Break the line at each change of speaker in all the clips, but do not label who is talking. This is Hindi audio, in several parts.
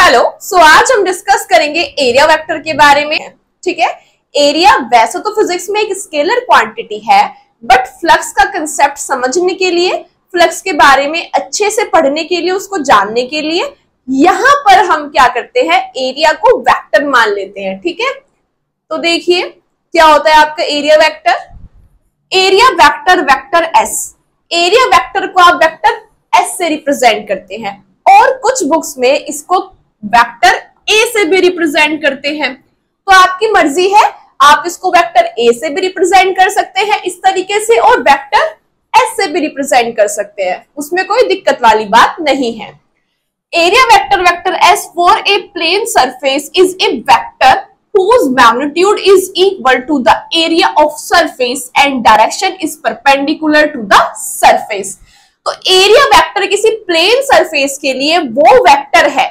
हेलो, आज हम डिस्कस करेंगे एरिया वेक्टर के बारे में। ठीक है, एरिया वैसे तो फिजिक्स में एक स्केलर क्वांटिटी है, बट फ्लक्स का कंसेप्ट समझने के लिए, फ्लक्स के बारे में अच्छे से पढ़ने के लिए, उसको जानने के लिए यहां पर हम क्या करते हैं, एरिया को वेक्टर मान लेते हैं। ठीक है, तो देखिए क्या होता है आपका area vector. Area vector vector S, area vector को आप वेक्टर एस से रिप्रेजेंट करते हैं और कुछ बुक्स में इसको वेक्टर ए से भी रिप्रेजेंट करते हैं। तो आपकी मर्जी है, आप इसको वेक्टर ए से भी रिप्रेजेंट कर सकते हैं इस तरीके से, और वेक्टर एस से भी रिप्रेजेंट कर सकते हैं, उसमें कोई दिक्कत वाली बात नहीं है। Area vector vector S for a plane surface is a vector whose magnitude is equal to the area of surface and direction is perpendicular to the surface। तो एरिया वेक्टर किसी प्लेन सरफेस के लिए वो वेक्टर है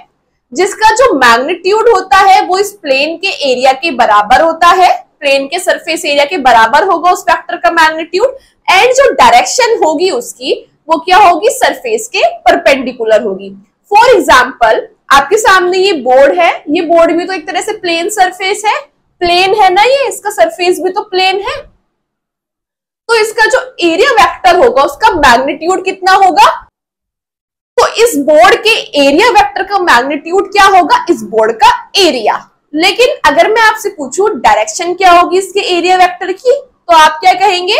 जिसका जो मैग्नीट्यूड होता है वो इस प्लेन के एरिया के बराबर होता है, प्लेन के सरफेस एरिया के बराबर होगा उस वेक्टर का मैग्नीट्यूड, एंड जो डायरेक्शन होगी उसकी वो क्या होगी, सरफेस के परपेंडिकुलर होगी। फॉर एग्जाम्पल आपके सामने ये बोर्ड है, ये बोर्ड भी तो एक तरह से प्लेन सरफेस है, प्लेन है ना, ये इसका सरफेस भी तो प्लेन है। तो इसका जो एरिया वेक्टर होगा उसका मैग्नीट्यूड कितना होगा, तो इस बोर्ड के एरिया वेक्टर का मैग्नीट्यूड क्या होगा, इस बोर्ड का एरिया। लेकिन अगर मैं आपसे पूछूं डायरेक्शन क्या होगी इसके एरिया वेक्टर की, तो आप क्या कहेंगे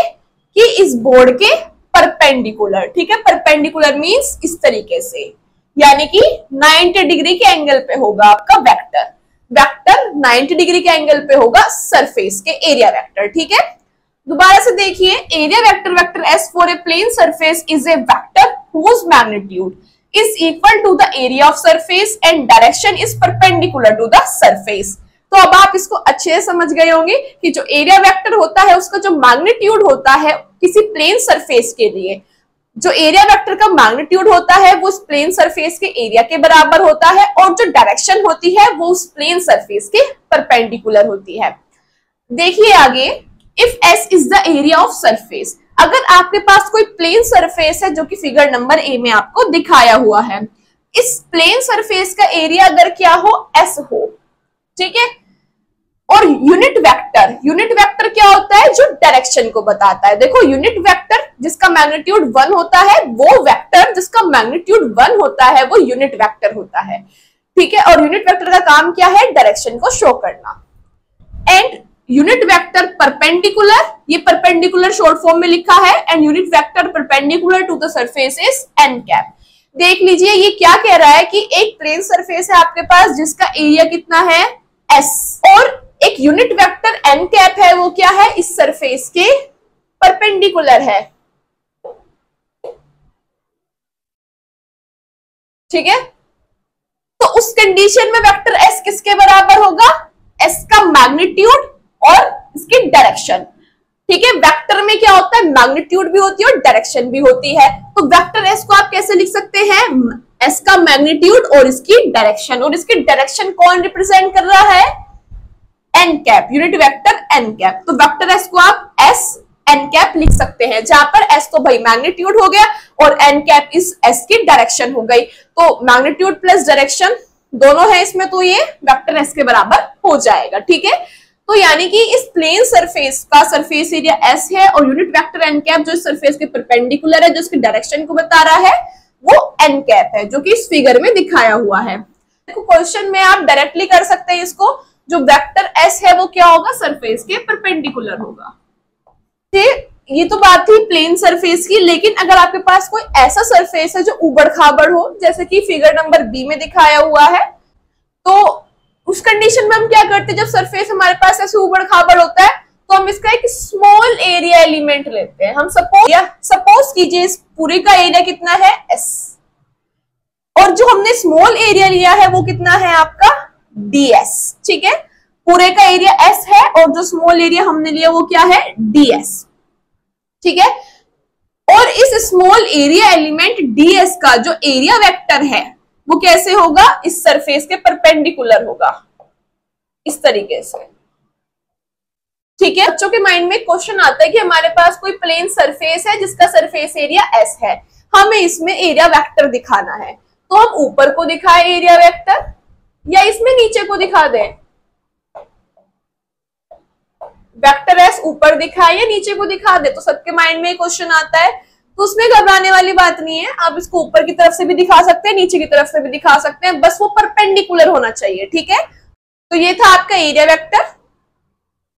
कि इस बोर्ड के परपेंडिकुलर। ठीक है, परपेंडिकुलर मींस इस तरीके से, यानी कि 90 डिग्री के एंगल पे होगा आपका वेक्टर, वेक्टर 90 डिग्री के एंगल पे होगा सरफेस के एरिया वेक्टर। ठीक है, दोबारा से देखिए, area vector vector S for a plane surface is a vector whose magnitude is equal to the area of surface and direction is perpendicular to the surface। तो अब आप इसको अच्छे से समझ गए होंगे कि जो एरिया वेक्टर होता है उसका जो मैग्नीट्यूड होता है किसी प्लेन सरफेस के लिए, जो एरिया वेक्टर का मैग्नीट्यूड होता है वो उस प्लेन सरफेस के एरिया के बराबर होता है, और जो डायरेक्शन होती है वो उस प्लेन सरफेस के परपेंडिकुलर होती है। देखिए आगे, if S is the area of surface, अगर आपके पास कोई प्लेन सरफेस है जो कि फिगर नंबर ए में आपको दिखाया हुआ है, इस प्लेन सरफेस का एरिया अगर क्या हो, एस हो, ठीक है, और यूनिट वेक्टर क्या होता है, जो डायरेक्शन को बताता है। देखो, यूनिट वेक्टर जिसका मैग्नीट्यूड 1 होता है, वो वेक्टर जिसका मैग्नीट्यूड 1 होता है वो यूनिट वेक्टर होता है। ठीक है, और यूनिट वेक्टर का काम क्या है, डायरेक्शन को शो करना। एंड यूनिट वेक्टर परपेंडिकुलर, ये परपेंडिकुलर शॉर्ट फॉर्म में लिखा है, and unit vector perpendicular to the surface is N cap. देख लीजिए ये क्या कह रहा है कि एक प्लेन सरफेस है आपके पास जिसका एरिया कितना है, एस, और एक यूनिट वेक्टर एन कैप है, वो क्या है, इस सरफेस के परपेंडिकुलर है। ठीक है, तो उस कंडीशन में वेक्टर एस किसके बराबर होगा, एस का मैग्नीट्यूड और इसकी डायरेक्शन। ठीक है, वेक्टर में क्या होता है, मैग्नीट्यूड भी होती है और डायरेक्शन भी होती है। तो वेक्टर एस को आप कैसे लिख सकते हैं, एस का मैग्नीट्यूड और इसकी डायरेक्शन, और इसकी डायरेक्शन कौन रिप्रेजेंट कर रहा है, N cap, unit vector N cap. तो वेक्टर एस को आप एस एन कैप लिख सकते हैं, जहां पर एस तो भाई मैग्नीट्यूड हो गया और एन कैप इस एस की डायरेक्शन हो गई। तो मैग्नीट्यूड प्लस डायरेक्शन दोनों है इसमें, तो ये वेक्टर एस के बराबर हो जाएगा। ठीक है, तो यानी कि इस प्लेन सरफेस का सरफेस एरिया एस है और यूनिट वेक्टर एन कैप जो इस सरफेस के परपेंडिकुलर है, जो इसकी डायरेक्शन को बता रहा है, वो एन कैप है, जो कि इस फिगर में दिखाया हुआ है। क्वेश्चन में आप डायरेक्टली कर सकते हैं इसको, जो वेक्टर एस है वो क्या होगा, सरफेस के परपेंडिकुलर होगा। ये तो बात थी प्लेन सरफेस की, लेकिन अगर आपके पास कोई ऐसा सरफेस है जो उबड़ खाबड़ हो, जैसे कि फिगर नंबर बी में दिखाया हुआ है, तो उस कंडीशन में हम क्या करते हैं, जब सरफेस हमारे पास ऐसे उबड़ खाबड़ होता है तो हम इसका एक स्मॉल एरिया एलिमेंट लेते हैं। हम सपोज कीजिए इस पूरे का एरिया कितना है, एस, और जो हमने स्मॉल एरिया लिया है वो कितना है आपका, ds। ठीक है, पूरे का एरिया एस है और जो स्मॉल एरिया हमने लिया वो क्या है, ds। ठीक है, और इस स्मॉल एरिया एलिमेंट ds का जो एरिया वेक्टर है वो कैसे होगा, इस सरफेस के परपेंडिकुलर होगा, इस तरीके से। ठीक है, बच्चों के माइंड में क्वेश्चन आता है कि हमारे पास कोई प्लेन सरफेस है जिसका सरफेस एरिया एस है, हमें इसमें एरिया वेक्टर दिखाना है, तो हम ऊपर को दिखाए एरिया वेक्टर, या इसमें नीचे को दिखा दे? वेक्टर एस ऊपर दिखाए या नीचे को दिखा दे? तो सबके माइंड में क्वेश्चन आता है, तो उसमें घबराने वाली बात नहीं है। आप इसको ऊपर की तरफ से भी दिखा सकते हैं, नीचे की तरफ से भी दिखा सकते हैं, बस वो परपेंडिकुलर होना चाहिए, ठीक है। तो ये था आपका एरिया वेक्टर।